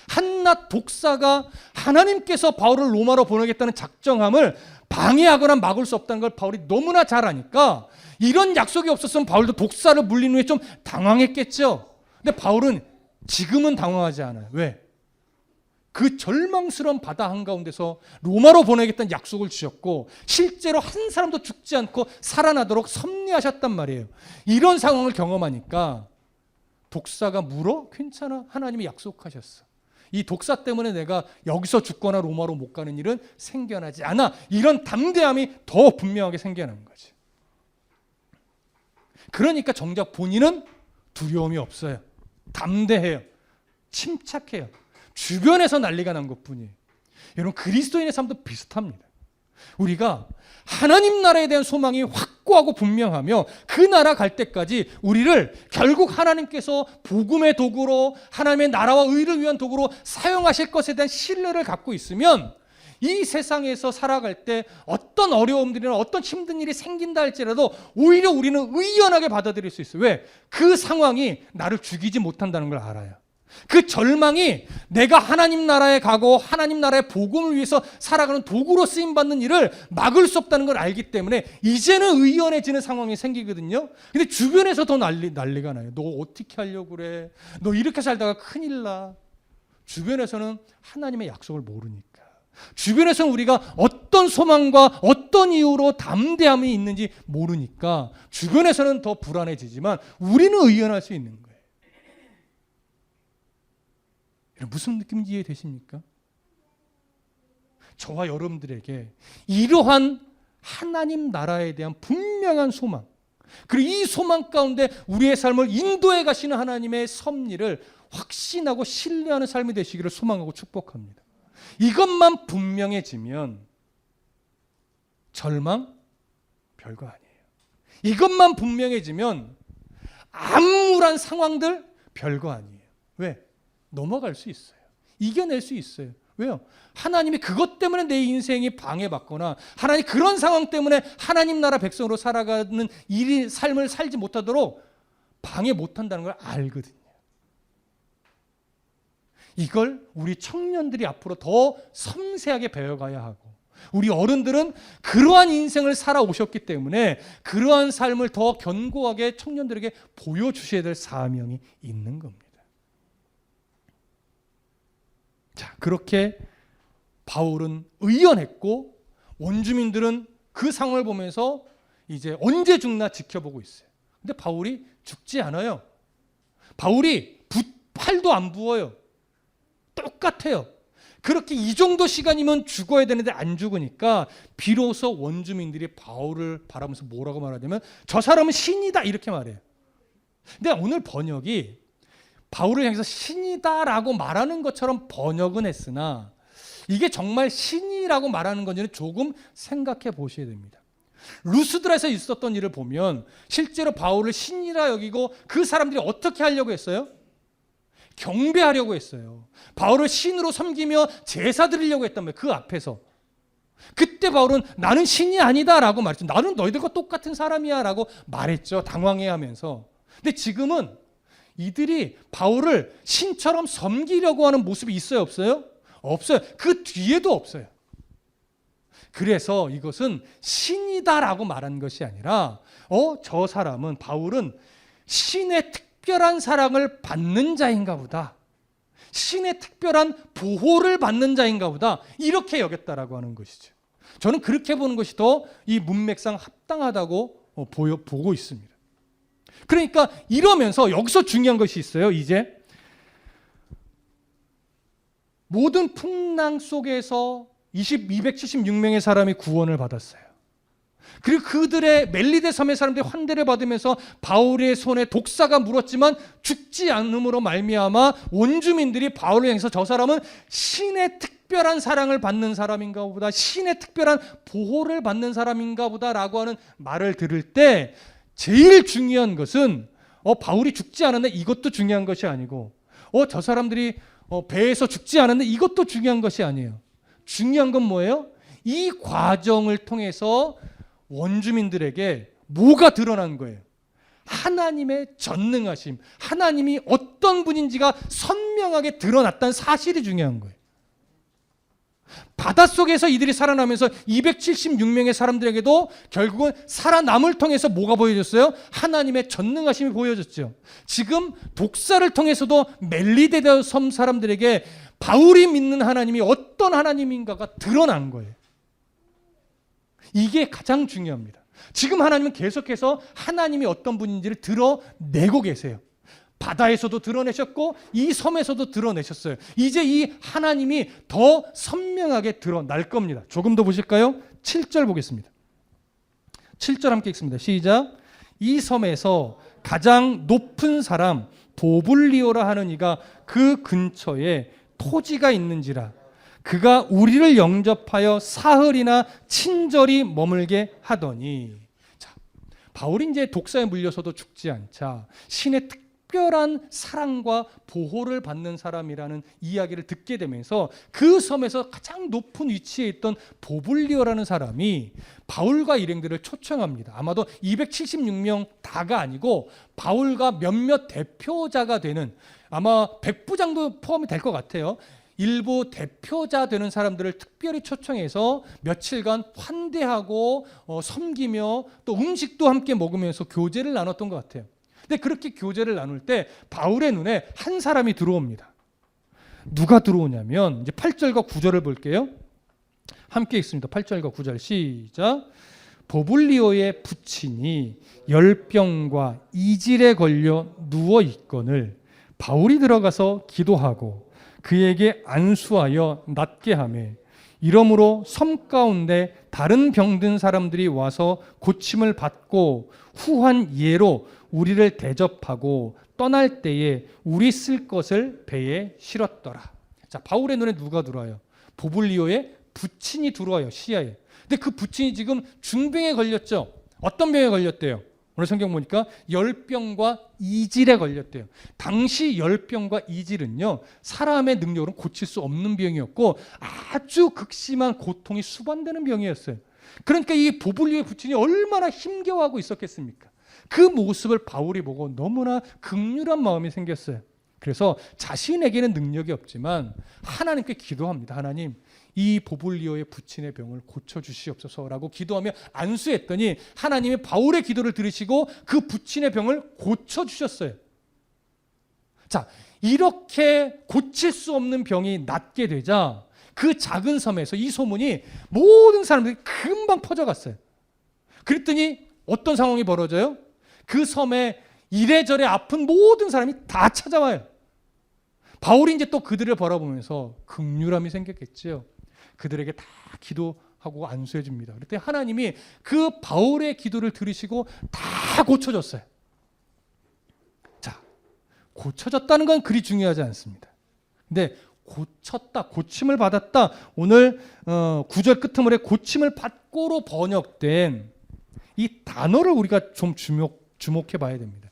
한낱 독사가 하나님께서 바울을 로마로 보내겠다는 작정함을 방해하거나 막을 수 없다는 걸 바울이 너무나 잘 아니까 이런 약속이 없었으면 바울도 독사를 물린 후에 좀 당황했겠죠. 근데 바울은 지금은 당황하지 않아요. 왜? 그 절망스러운 바다 한가운데서 로마로 보내겠다는 약속을 주셨고 실제로 한 사람도 죽지 않고 살아나도록 섭리하셨단 말이에요. 이런 상황을 경험하니까 독사가 물어? 괜찮아. 하나님이 약속하셨어. 이 독사 때문에 내가 여기서 죽거나 로마로 못 가는 일은 생겨나지 않아. 이런 담대함이 더 분명하게 생겨나는 거지. 그러니까 정작 본인은 두려움이 없어요. 담대해요. 침착해요. 주변에서 난리가 난 것뿐이에요. 여러분, 그리스도인의 삶도 비슷합니다. 우리가 하나님 나라에 대한 소망이 확고하고 분명하며 그 나라 갈 때까지 우리를 결국 하나님께서 복음의 도구로 하나님의 나라와 의를 위한 도구로 사용하실 것에 대한 신뢰를 갖고 있으면 이 세상에서 살아갈 때 어떤 어려움들이나 어떤 힘든 일이 생긴다 할지라도 오히려 우리는 의연하게 받아들일 수 있어요. 왜? 그 상황이 나를 죽이지 못한다는 걸 알아요. 그 절망이 내가 하나님 나라에 가고 하나님 나라의 복음을 위해서 살아가는 도구로 쓰임받는 일을 막을 수 없다는 걸 알기 때문에 이제는 의연해지는 상황이 생기거든요. 근데 주변에서 더 난리가 나요. 너 어떻게 하려고 그래? 너 이렇게 살다가 큰일 나. 주변에서는 하나님의 약속을 모르니까. 주변에서는 우리가 어떤 소망과 어떤 이유로 담대함이 있는지 모르니까 주변에서는 더 불안해지지만 우리는 의연할 수 있는 거예요. 무슨 느낌인지 이해되십니까? 저와 여러분들에게 이러한 하나님 나라에 대한 분명한 소망, 그리고 이 소망 가운데 우리의 삶을 인도해 가시는 하나님의 섭리를 확신하고 신뢰하는 삶이 되시기를 소망하고 축복합니다. 이것만 분명해지면 절망 별거 아니에요. 이것만 분명해지면 암울한 상황들 별거 아니에요. 왜? 넘어갈 수 있어요. 이겨낼 수 있어요. 왜요? 하나님이 그것 때문에 내 인생이 방해받거나 하나님 그런 상황 때문에 하나님 나라 백성으로 살아가는 삶을 살지 못하도록 방해 못한다는 걸 알거든요. 이걸 우리 청년들이 앞으로 더 섬세하게 배워가야 하고 우리 어른들은 그러한 인생을 살아오셨기 때문에 그러한 삶을 더 견고하게 청년들에게 보여주셔야 될 사명이 있는 겁니다. 자, 그렇게 바울은 의연했고 원주민들은 그 상황을 보면서 이제 언제 죽나 지켜보고 있어요. 근데 바울이 죽지 않아요. 바울이 팔도 안 부어요. 똑같아요. 그렇게 이 정도 시간이면 죽어야 되는데 안 죽으니까 비로소 원주민들이 바울을 바라보면서 뭐라고 말하냐면 저 사람은 신이다 이렇게 말해요. 근데 오늘 번역이 바울을 향해서 신이다라고 말하는 것처럼 번역은 했으나 이게 정말 신이라고 말하는 건지는 조금 생각해 보셔야 됩니다. 루스드라에서 있었던 일을 보면 실제로 바울을 신이라 여기고 그 사람들이 어떻게 하려고 했어요? 경배하려고 했어요. 바울을 신으로 섬기며 제사 드리려고 했단 말이에요. 그 앞에서. 그때 바울은 나는 신이 아니다라고 말했죠. 나는 너희들과 똑같은 사람이야 라고 말했죠. 당황해하면서. 근데 지금은 이들이 바울을 신처럼 섬기려고 하는 모습이 있어요? 없어요? 없어요. 그 뒤에도 없어요. 그래서 이것은 신이다라고 말한 것이 아니라 저 사람은 바울은 신의 특별한 사랑을 받는 자인가 보다. 신의 특별한 보호를 받는 자인가 보다. 이렇게 여겼다라고 하는 것이죠. 저는 그렇게 보는 것이 더 이 문맥상 합당하다고 보고 있습니다. 그러니까 이러면서 여기서 중요한 것이 있어요. 이제 모든 풍랑 속에서 276명의 사람이 구원을 받았어요. 그리고 그들의 멜리데 섬의 사람들이 환대를 받으면서 바울의 손에 독사가 물었지만 죽지 않음으로 말미암아 원주민들이 바울을 향해서 저 사람은 신의 특별한 사랑을 받는 사람인가 보다, 신의 특별한 보호를 받는 사람인가 보다라고 하는 말을 들을 때 제일 중요한 것은 바울이 죽지 않았네 이것도 중요한 것이 아니고 저 사람들이 배에서 죽지 않았네 이것도 중요한 것이 아니에요. 중요한 건 뭐예요? 이 과정을 통해서 원주민들에게 뭐가 드러난 거예요? 하나님의 전능하심, 하나님이 어떤 분인지가 선명하게 드러났다는 사실이 중요한 거예요. 바닷속에서 이들이 살아나면서 276명의 사람들에게도 결국은 살아남을 통해서 뭐가 보여졌어요? 하나님의 전능하심이 보여졌죠. 지금 독사를 통해서도 멜리데 섬 사람들에게 바울이 믿는 하나님이 어떤 하나님인가가 드러난 거예요. 이게 가장 중요합니다. 지금 하나님은 계속해서 하나님이 어떤 분인지를 드러내고 계세요. 바다에서도 드러내셨고 이 섬에서도 드러내셨어요. 이제 이 하나님이 더 선명하게 드러날 겁니다. 조금 더 보실까요? 7절 보겠습니다. 7절 함께 읽습니다. 시작. 이 섬에서 가장 높은 사람 보블리오라 하는 이가 그 근처에 토지가 있는지라 그가 우리를 영접하여 사흘이나 친절히 머물게 하더니. 자, 바울이 이제 독사에 물려서도 죽지 않자 신의 특별한 사랑과 보호를 받는 사람이라는 이야기를 듣게 되면서 그 섬에서 가장 높은 위치에 있던 보블리오라는 사람이 바울과 일행들을 초청합니다. 아마도 276명 다가 아니고 바울과 몇몇 대표자가 되는 아마 백부장도 포함이 될 것 같아요. 일부 대표자 되는 사람들을 특별히 초청해서 며칠간 환대하고 섬기며 또 음식도 함께 먹으면서 교제를 나눴던 것 같아요. 근데 그렇게 교제를 나눌 때 바울의 눈에 한 사람이 들어옵니다. 누가 들어오냐면 이제 8절과 9절을 볼게요. 함께 읽습니다. 8절과 9절 시작. 보블리오의 부친이 열병과 이질에 걸려 누워 있거늘 바울이 들어가서 기도하고 그에게 안수하여 낫게 하매 이러므로 섬 가운데 다른 병든 사람들이 와서 고침을 받고 후한 예로 우리를 대접하고 떠날 때에 우리 쓸 것을 배에 실었더라. 자, 바울의 눈에 누가 들어와요? 보블리오의 부친이 들어와요. 시야에. 근데 그 부친이 지금 중병에 걸렸죠. 어떤 병에 걸렸대요? 오늘 성경 보니까 열병과 이질에 걸렸대요. 당시 열병과 이질은요, 사람의 능력으로는 고칠 수 없는 병이었고 아주 극심한 고통이 수반되는 병이었어요. 그러니까 이 보블리오의 부친이 얼마나 힘겨워하고 있었겠습니까? 그 모습을 바울이 보고 너무나 극률한 마음이 생겼어요. 그래서 자신에게는 능력이 없지만 하나님께 기도합니다. 하나님, 이 보블리오의 부친의 병을 고쳐주시옵소서라고 기도하며 안수했더니 하나님이 바울의 기도를 들으시고 그 부친의 병을 고쳐주셨어요. 자, 이렇게 고칠 수 없는 병이 낫게 되자 그 작은 섬에서 이 소문이 모든 사람들이 금방 퍼져갔어요. 그랬더니 어떤 상황이 벌어져요? 그 섬에 이래저래 아픈 모든 사람이 다 찾아와요. 바울이 이제 또 그들을 바라보면서 긍휼함이 생겼겠죠. 그들에게 다 기도하고 안수해 줍니다. 그랬더니 하나님이 그 바울의 기도를 들으시고 다 고쳐졌어요. 자, 고쳐졌다는 건 그리 중요하지 않습니다. 근데 고쳤다, 고침을 받았다. 오늘 9절 끄트머리에 고침을 받고로 번역된 이 단어를 우리가 좀 주목해 봐야 됩니다.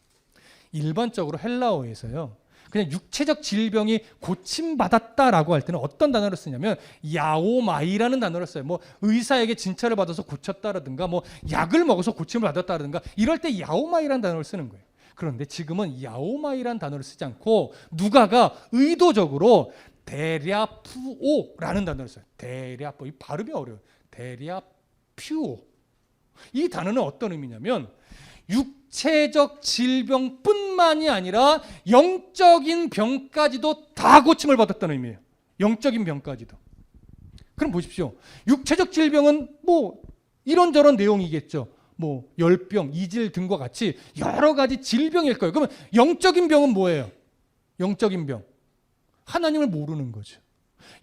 일반적으로 헬라어에서요, 그냥 육체적 질병이 고침받았다라고 할 때는 어떤 단어를 쓰냐면 야오마이라는 단어를 써요. 뭐 의사에게 진찰을 받아서 고쳤다라든가 뭐 약을 먹어서 고침을 받았다라든가 이럴 때 야오마이라는 단어를 쓰는 거예요. 그런데 지금은 야오마이라는 단어를 쓰지 않고 누가가 의도적으로 데랴푸오라는 단어를 써요. 데랴푸오. 이 발음이 어려워요. 데랴퓨오. 이 단어는 어떤 의미냐면 육체적 질병뿐만이 아니라 영적인 병까지도 다 고침을 받았다는 의미예요. 영적인 병까지도. 그럼 보십시오. 육체적 질병은 뭐 이런저런 내용이겠죠. 뭐 열병, 이질 등과 같이 여러 가지 질병일 거예요. 그러면 영적인 병은 뭐예요? 영적인 병. 하나님을 모르는 거죠.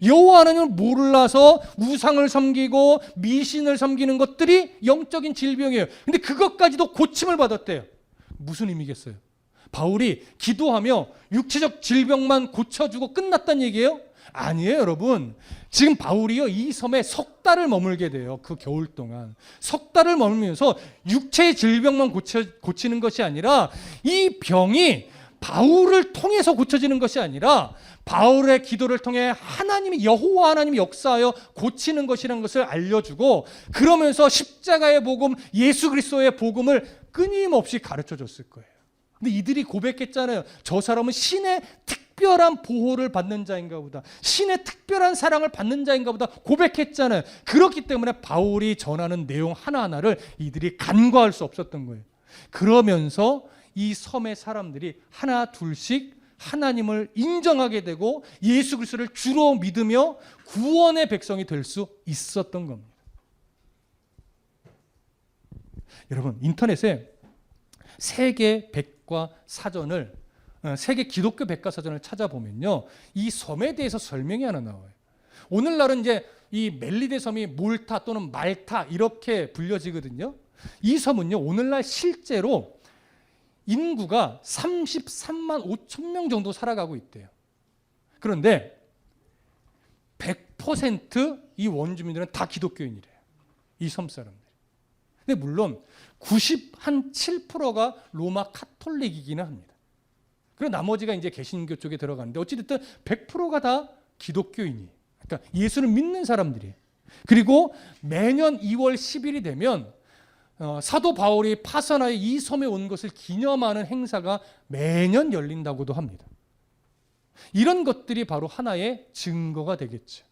여호와 하나님을 몰라서 우상을 섬기고 미신을 섬기는 것들이 영적인 질병이에요. 근데 그것까지도 고침을 받았대요. 무슨 의미겠어요? 바울이 기도하며 육체적 질병만 고쳐주고 끝났다는 얘기예요? 아니에요, 여러분. 지금 바울이요, 이 섬에 석 달을 머물게 돼요. 그 겨울 동안. 석 달을 머물면서 육체의 질병만 고치는 것이 아니라 이 병이 바울을 통해서 고쳐지는 것이 아니라 바울의 기도를 통해 하나님이 여호와 하나님이 역사하여 고치는 것이라는 것을 알려주고 그러면서 십자가의 복음, 예수 그리스도의 복음을 끊임없이 가르쳐 줬을 거예요. 근데 이들이 고백했잖아요. 저 사람은 신의 특별한 보호를 받는 자인가 보다. 신의 특별한 사랑을 받는 자인가 보다 고백했잖아요. 그렇기 때문에 바울이 전하는 내용 하나하나를 이들이 간과할 수 없었던 거예요. 그러면서 이 섬의 사람들이 하나 둘씩 하나님을 인정하게 되고 예수 그리스도를 주로 믿으며 구원의 백성이 될 수 있었던 겁니다. 여러분, 인터넷에 세계 백과 사전을 세계 기독교 백과사전을 찾아보면요, 이 섬에 대해서 설명이 하나 나와요. 오늘날은 이제 이 멜리데 섬이 몰타 또는 말타 이렇게 불려지거든요. 이 섬은요, 오늘날 실제로 인구가 33만 5천 명 정도 살아가고 있대요. 그런데 100% 이 원주민들은 다 기독교인이래요. 이 섬 사람들. 근데 물론 97%가 로마 카톨릭이기는 합니다. 그리고 나머지가 이제 개신교 쪽에 들어가는데 어찌됐든 100%가 다 기독교인이. 그러니까 예수를 믿는 사람들이. 그리고 매년 2월 10일이 되면 사도 바울이 파사나의 이 섬에 온 것을 기념하는 행사가 매년 열린다고도 합니다. 이런 것들이 바로 하나의 증거가 되겠죠.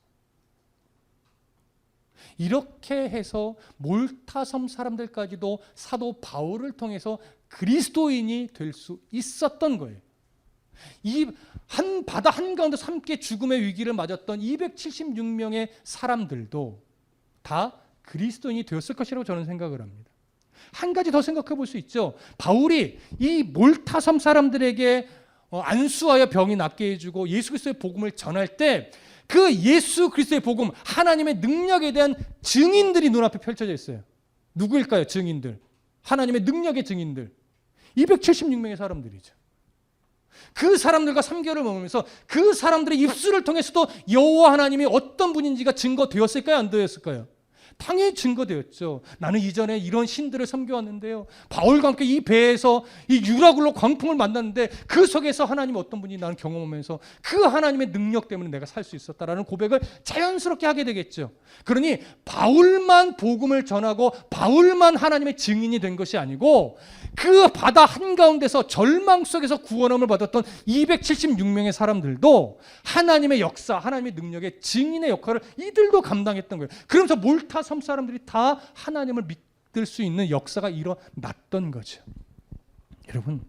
이렇게 해서 몰타섬 사람들까지도 사도 바울을 통해서 그리스도인이 될 수 있었던 거예요. 이 한 바다 한가운데서 함께 죽음의 위기를 맞았던 276명의 사람들도 다 그리스도인이 되었을 것이라고 저는 생각을 합니다. 한 가지 더 생각해 볼 수 있죠. 바울이 이 몰타섬 사람들에게 안수하여 병이 낫게 해주고 예수 그리스도의 복음을 전할 때 그 예수 그리스도의 복음, 하나님의 능력에 대한 증인들이 눈앞에 펼쳐져 있어요. 누구일까요? 증인들. 하나님의 능력의 증인들. 276명의 사람들이죠. 그 사람들과 3개월을 먹으면서 그 사람들의 입술을 통해서도 여호와 하나님이 어떤 분인지가 증거되었을까요? 안 되었을까요? 당연히 증거되었죠. 나는 이전에 이런 신들을 섬겨왔는데요. 바울과 함께 이 배에서 이 유라굴로 광풍을 만났는데 그 속에서 하나님이 어떤 분이 나는 경험하면서 그 하나님의 능력 때문에 내가 살 수 있었다라는 고백을 자연스럽게 하게 되겠죠. 그러니 바울만 복음을 전하고 바울만 하나님의 증인이 된 것이 아니고 그 바다 한가운데서 절망 속에서 구원함을 받았던 276명의 사람들도 하나님의 역사, 하나님의 능력의 증인의 역할을 이들도 감당했던 거예요. 그러면서 몰타섬 사람들이 다 하나님을 믿을 수 있는 역사가 일어났던 거죠. 여러분,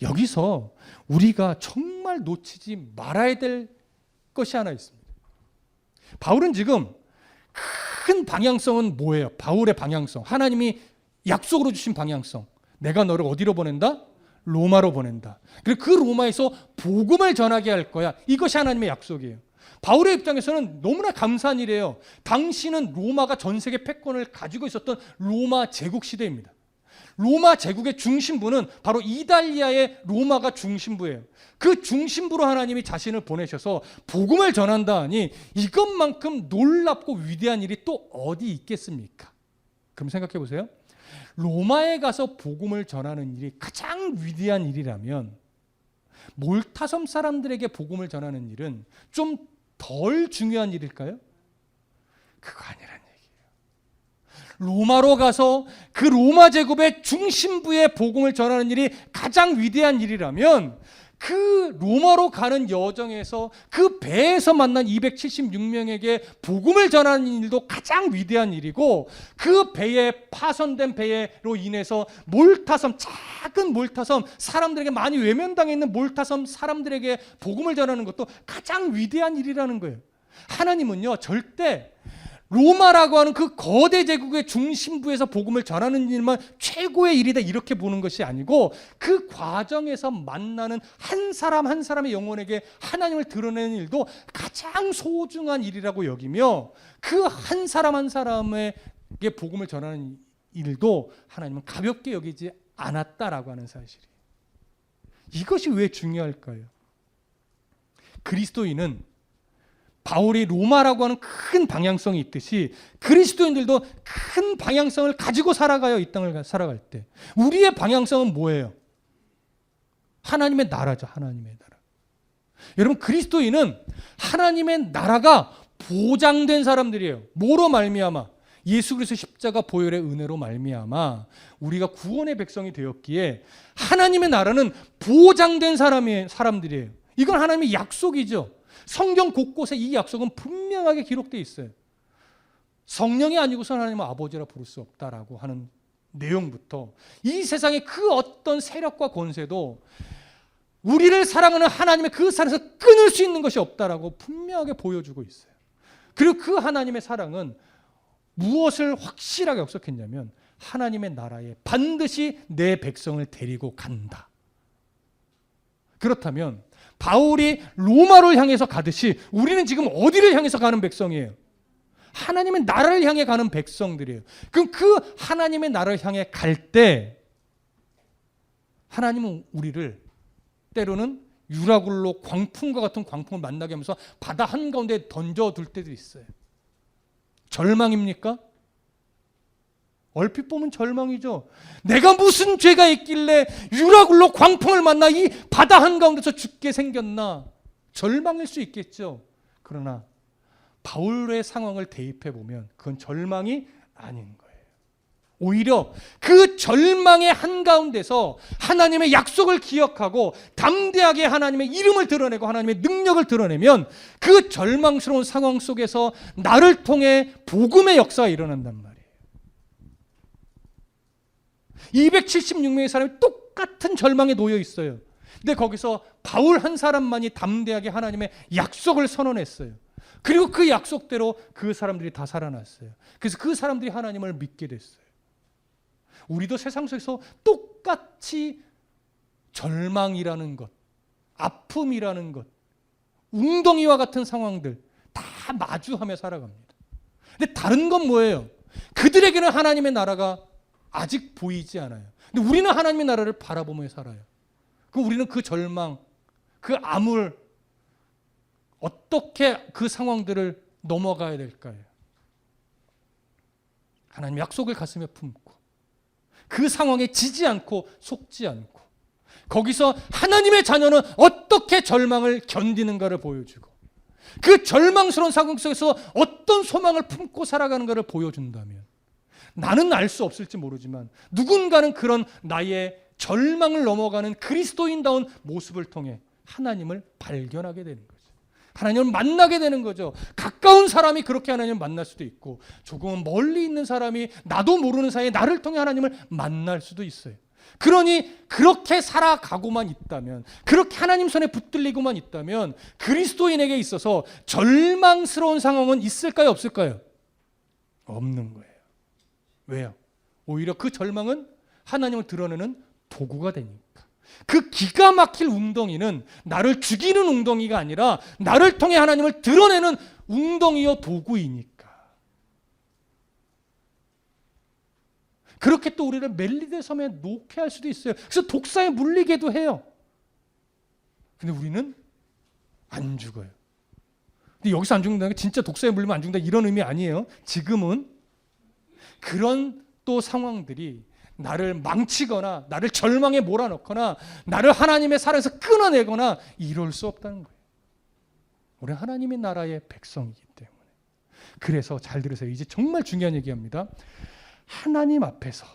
여기서 우리가 정말 놓치지 말아야 될 것이 하나 있습니다. 바울은 지금 큰 방향성은 뭐예요? 바울의 방향성, 하나님이 약속으로 주신 방향성. 내가 너를 어디로 보낸다? 로마로 보낸다. 그리고 그 로마에서 복음을 전하게 할 거야. 이것이 하나님의 약속이에요. 바울의 입장에서는 너무나 감사한 일이에요. 당시는 로마가 전 세계 패권을 가지고 있었던 로마 제국 시대입니다. 로마 제국의 중심부는 바로 이달리아의 로마가 중심부예요. 그 중심부로 하나님이 자신을 보내셔서 복음을 전한다 하니 이것만큼 놀랍고 위대한 일이 또 어디 있겠습니까? 그럼 생각해 보세요. 로마에 가서 복음을 전하는 일이 가장 위대한 일이라면 몰타섬 사람들에게 복음을 전하는 일은 좀 덜 중요한 일일까요? 그거 아니란 얘기예요. 로마로 가서 그 로마 제국의 중심부에 복음을 전하는 일이 가장 위대한 일이라면 그 로마로 가는 여정에서 그 배에서 만난 276명에게 복음을 전하는 일도 가장 위대한 일이고 그 배에 파손된 배로 인해서 몰타섬, 작은 몰타섬, 사람들에게 많이 외면당해 있는 몰타섬 사람들에게 복음을 전하는 것도 가장 위대한 일이라는 거예요. 하나님은요, 절대 로마라고 하는 그 거대 제국의 중심부에서 복음을 전하는 일만 최고의 일이다 이렇게 보는 것이 아니고 그 과정에서 만나는 한 사람 한 사람의 영혼에게 하나님을 드러내는 일도 가장 소중한 일이라고 여기며 그 한 사람 한 사람에게 복음을 전하는 일도 하나님은 가볍게 여기지 않았다라고 하는 사실이에요. 이것이 왜 중요할까요? 그리스도인은 바울이 로마라고 하는 큰 방향성이 있듯이 그리스도인들도 큰 방향성을 가지고 살아가요. 이 땅을 살아갈 때 우리의 방향성은 뭐예요? 하나님의 나라죠. 하나님의 나라. 여러분, 그리스도인은 하나님의 나라가 보장된 사람들이에요. 뭐로 말미암아? 예수 그리스도 십자가 보혈의 은혜로 말미암아 우리가 구원의 백성이 되었기에 하나님의 나라는 보장된 사람들이에요. 이건 하나님의 약속이죠. 성경 곳곳에 이 약속은 분명하게 기록되어 있어요. 성령이 아니고선 하나님은 아버지라 부를 수 없다라고 하는 내용부터 이 세상의 그 어떤 세력과 권세도 우리를 사랑하는 하나님의 그 사랑에서 끊을 수 있는 것이 없다라고 분명하게 보여주고 있어요. 그리고 그 하나님의 사랑은 무엇을 확실하게 약속했냐면 하나님의 나라에 반드시 내 백성을 데리고 간다. 그렇다면 바울이 로마를 향해서 가듯이 우리는 지금 어디를 향해서 가는 백성이에요? 하나님의 나라를 향해 가는 백성들이에요. 그럼 그 하나님의 나라를 향해 갈 때 하나님은 우리를 때로는 유라굴로 광풍과 같은 광풍을 만나게 하면서 바다 한가운데 던져둘 때도 있어요. 절망입니까? 얼핏 보면 절망이죠. 내가 무슨 죄가 있길래 유라굴로 광풍을 만나 이 바다 한가운데서 죽게 생겼나. 절망일 수 있겠죠. 그러나 바울의 상황을 대입해 보면 그건 절망이 아닌 거예요. 오히려 그 절망의 한가운데서 하나님의 약속을 기억하고 담대하게 하나님의 이름을 드러내고 하나님의 능력을 드러내면 그 절망스러운 상황 속에서 나를 통해 복음의 역사가 일어난단 말이에요. 276명의 사람이 똑같은 절망에 놓여 있어요. 근데 거기서 바울 한 사람만이 담대하게 하나님의 약속을 선언했어요. 그리고 그 약속대로 그 사람들이 다 살아났어요. 그래서 그 사람들이 하나님을 믿게 됐어요. 우리도 세상 속에서 똑같이 절망이라는 것, 아픔이라는 것, 웅덩이와 같은 상황들 다 마주하며 살아갑니다. 근데 다른 건 뭐예요? 그들에게는 하나님의 나라가 아직 보이지 않아요. 근데 우리는 하나님의 나라를 바라보며 살아요. 그럼 우리는 그 절망, 그 암울, 어떻게 그 상황들을 넘어가야 될까요? 하나님 약속을 가슴에 품고 그 상황에 지지 않고 속지 않고 거기서 하나님의 자녀는 어떻게 절망을 견디는가를 보여주고 그 절망스러운 상황 속에서 어떤 소망을 품고 살아가는가를 보여준다면 나는 알 수 없을지 모르지만 누군가는 그런 나의 절망을 넘어가는 그리스도인다운 모습을 통해 하나님을 발견하게 되는 거죠. 하나님을 만나게 되는 거죠. 가까운 사람이 그렇게 하나님을 만날 수도 있고 조금은 멀리 있는 사람이 나도 모르는 사이에 나를 통해 하나님을 만날 수도 있어요. 그러니 그렇게 살아가고만 있다면, 그렇게 하나님 손에 붙들리고만 있다면 그리스도인에게 있어서 절망스러운 상황은 있을까요? 없을까요? 없는 거예요. 왜요? 오히려 그 절망은 하나님을 드러내는 도구가 되니까. 그 기가 막힐 웅덩이는 나를 죽이는 웅덩이가 아니라 나를 통해 하나님을 드러내는 웅덩이요 도구이니까. 그렇게 또 우리를 멜리데 섬에 놓게 할 수도 있어요. 그래서 독사에 물리게도 해요. 근데 우리는 안 죽어요. 근데 여기서 안 죽는다는 게 진짜 독사에 물리면 안 죽는다 이런 의미 아니에요. 지금은 그런 또 상황들이 나를 망치거나 나를 절망에 몰아넣거나 나를 하나님의 사랑에서 끊어내거나 이럴 수 없다는 거예요. 우리는 하나님의 나라의 백성이기 때문에. 그래서 잘 들으세요. 이제 정말 중요한 얘기합니다. 하나님 앞에서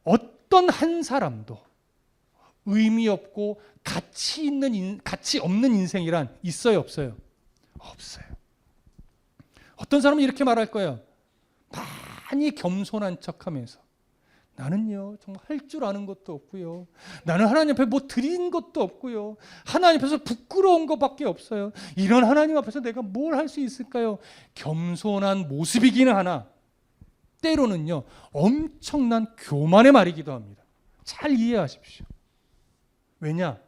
어떤 한 사람도 의미 없고 가치 없는 인생이란 있어요, 없어요? 없어요. 어떤 사람은 이렇게 말할 거예요. 많이 겸손한 척하면서 나는요 정말 할 줄 아는 것도 없고요. 나는 하나님 앞에 뭐 드린 것도 없고요. 하나님 앞에서 부끄러운 것밖에 없어요. 이런 하나님 앞에서 내가 뭘 할 수 있을까요? 겸손한 모습이기는 하나 때로는요 엄청난 교만의 말이기도 합니다. 잘 이해하십시오. 왜냐?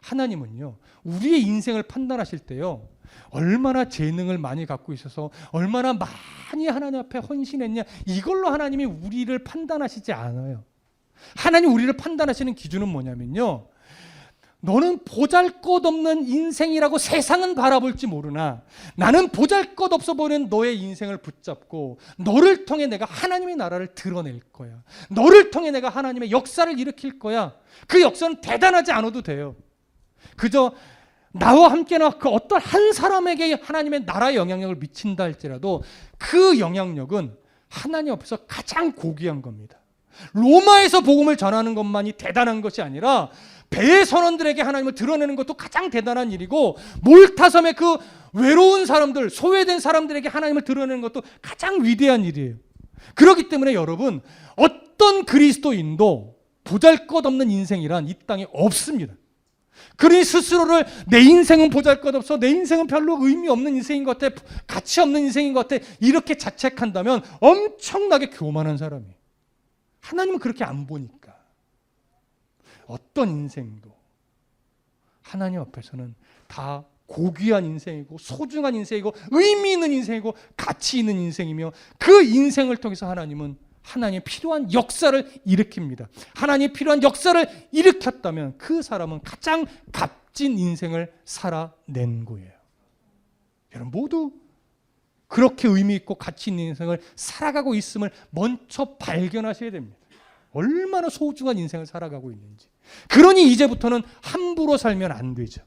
하나님은요 우리의 인생을 판단하실 때요 얼마나 재능을 많이 갖고 있어서 얼마나 많이 하나님 앞에 헌신했냐 이걸로 하나님이 우리를 판단하시지 않아요. 하나님 우리를 판단하시는 기준은 뭐냐면요 너는 보잘것없는 인생이라고 세상은 바라볼지 모르나 나는 보잘것없어 보이는 너의 인생을 붙잡고 너를 통해 내가 하나님의 나라를 드러낼 거야. 너를 통해 내가 하나님의 역사를 일으킬 거야. 그 역사는 대단하지 않아도 돼요. 그저 나와 함께나 그 어떤 한 사람에게 하나님의 나라의 영향력을 미친다 할지라도 그 영향력은 하나님 앞에서 가장 고귀한 겁니다. 로마에서 복음을 전하는 것만이 대단한 것이 아니라 배의 선원들에게 하나님을 드러내는 것도 가장 대단한 일이고 몰타섬의 그 외로운 사람들, 소외된 사람들에게 하나님을 드러내는 것도 가장 위대한 일이에요. 그렇기 때문에 여러분 어떤 그리스도인도 보잘것없는 인생이란 이 땅에 없습니다. 그러니 스스로를 내 인생은 보잘것없어, 내 인생은 별로 의미 없는 인생인 것 같아, 가치 없는 인생인 것 같아 이렇게 자책한다면 엄청나게 교만한 사람이에요. 하나님은 그렇게 안 보니까. 어떤 인생도 하나님 앞에서는 다 고귀한 인생이고 소중한 인생이고 의미 있는 인생이고 가치 있는 인생이며 그 인생을 통해서 하나님은 하나님의 필요한 역사를 일으킵니다. 하나님의 필요한 역사를 일으켰다면 그 사람은 가장 값진 인생을 살아낸 거예요. 여러분 모두 그렇게 의미 있고 가치 있는 인생을 살아가고 있음을 먼저 발견하셔야 됩니다. 얼마나 소중한 인생을 살아가고 있는지. 그러니 이제부터는 함부로 살면 안 되죠.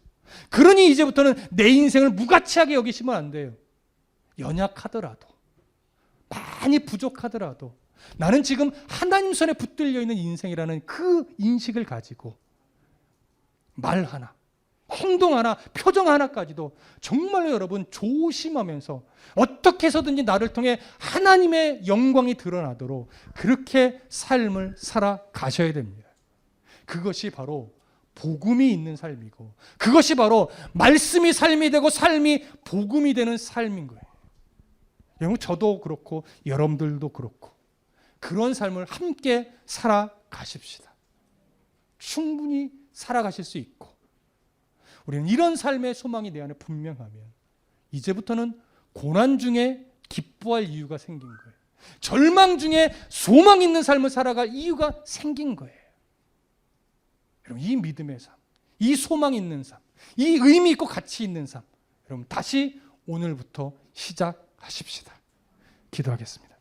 그러니 이제부터는 내 인생을 무가치하게 여기시면 안 돼요. 연약하더라도, 많이 부족하더라도 나는 지금 하나님 손에 붙들려 있는 인생이라는 그 인식을 가지고 말 하나, 행동 하나, 표정 하나까지도 정말로 여러분 조심하면서 어떻게 해서든지 나를 통해 하나님의 영광이 드러나도록 그렇게 삶을 살아가셔야 됩니다. 그것이 바로 복음이 있는 삶이고, 그것이 바로 말씀이 삶이 되고 삶이 복음이 되는 삶인 거예요. 여러분, 저도 그렇고 여러분들도 그렇고 그런 삶을 함께 살아가십시다. 충분히 살아가실 수 있고, 우리는 이런 삶의 소망이 내 안에 분명하면 이제부터는 고난 중에 기뻐할 이유가 생긴 거예요. 절망 중에 소망 있는 삶을 살아갈 이유가 생긴 거예요. 여러분, 이 믿음의 삶, 이 소망 있는 삶, 이 의미 있고 가치 있는 삶, 여러분 다시 오늘부터 시작하십시다. 기도하겠습니다.